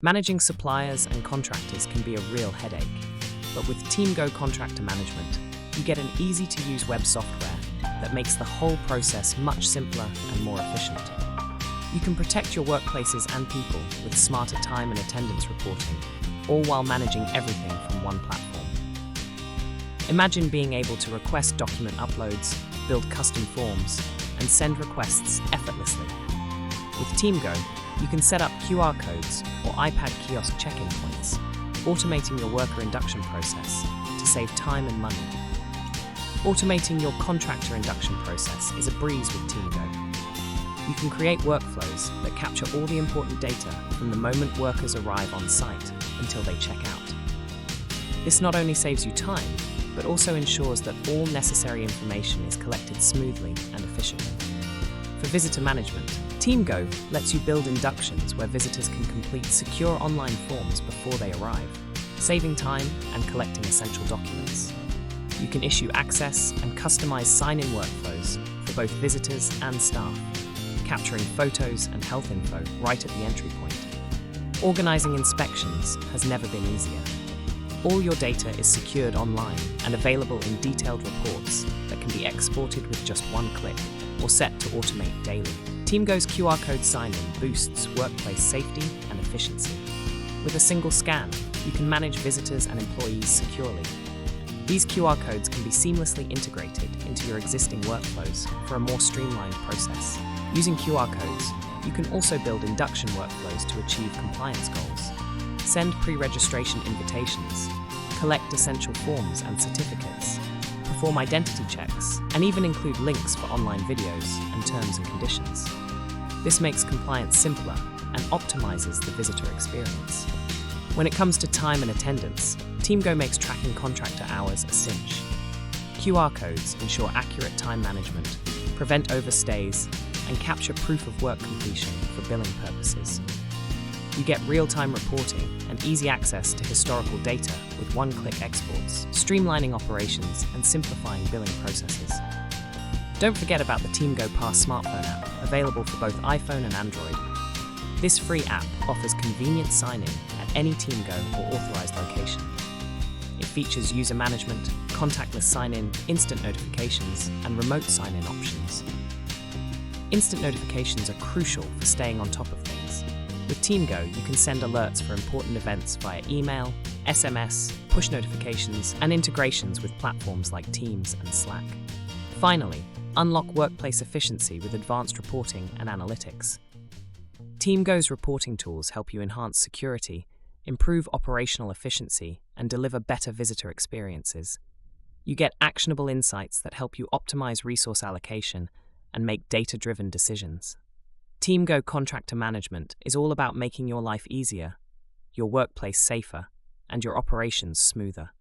Managing suppliers and contractors can be a real headache, but with Teamgo Contractor Management, you get an easy-to-use web software that makes the whole process much simpler and more efficient. You can protect your workplaces and people with smarter time and attendance reporting, all while managing everything from one platform. Imagine being able to request document uploads, build custom forms, and send requests effortlessly. With Teamgo, you can set up QR codes or iPad kiosk check-in points, automating your worker induction process to save time and money. Automating your contractor induction process is a breeze with Teamgo. You can create workflows that capture all the important data from the moment workers arrive on site until they check out. This not only saves you time, but also ensures that all necessary information is collected smoothly and efficiently. For visitor management, Teamgo lets you build inductions where visitors can complete secure online forms before they arrive, saving time and collecting essential documents. You can issue access and customize sign-in workflows for both visitors and staff, capturing photos and health info right at the entry point. Organizing inspections has never been easier. All your data is secured online and available in detailed reports that can be exported with just one click or set to automate daily. Teamgo's QR code sign-in boosts workplace safety and efficiency. With a single scan, you can manage visitors and employees securely. These QR codes can be seamlessly integrated into your existing workflows for a more streamlined process. Using QR codes, you can also build induction workflows to achieve compliance goals. Send pre-registration invitations, collect essential forms and certificates, perform identity checks, and even include links for online videos and terms and conditions. This makes compliance simpler and optimizes the visitor experience. When it comes to time and attendance, Teamgo makes tracking contractor hours a cinch. QR codes ensure accurate time management, prevent overstays, and capture proof of work completion for billing purposes. You get real-time reporting and easy access to historical data with one-click exports, streamlining operations and simplifying billing processes. Don't forget about the Teamgo Pass smartphone app, available for both iPhone and Android. This free app offers convenient sign-in at any Teamgo or authorized location. It features user management, contactless sign-in, instant notifications, and remote sign-in options. Instant notifications are crucial for staying on top of things. With Teamgo, you can send alerts for important events via email, SMS, push notifications, and integrations with platforms like Teams and Slack. Finally, unlock workplace efficiency with advanced reporting and analytics. Teamgo's reporting tools help you enhance security, improve operational efficiency, and deliver better visitor experiences. You get actionable insights that help you optimize resource allocation and make data-driven decisions. Teamgo Contractor Management is all about making your life easier, your workplace safer, and your operations smoother.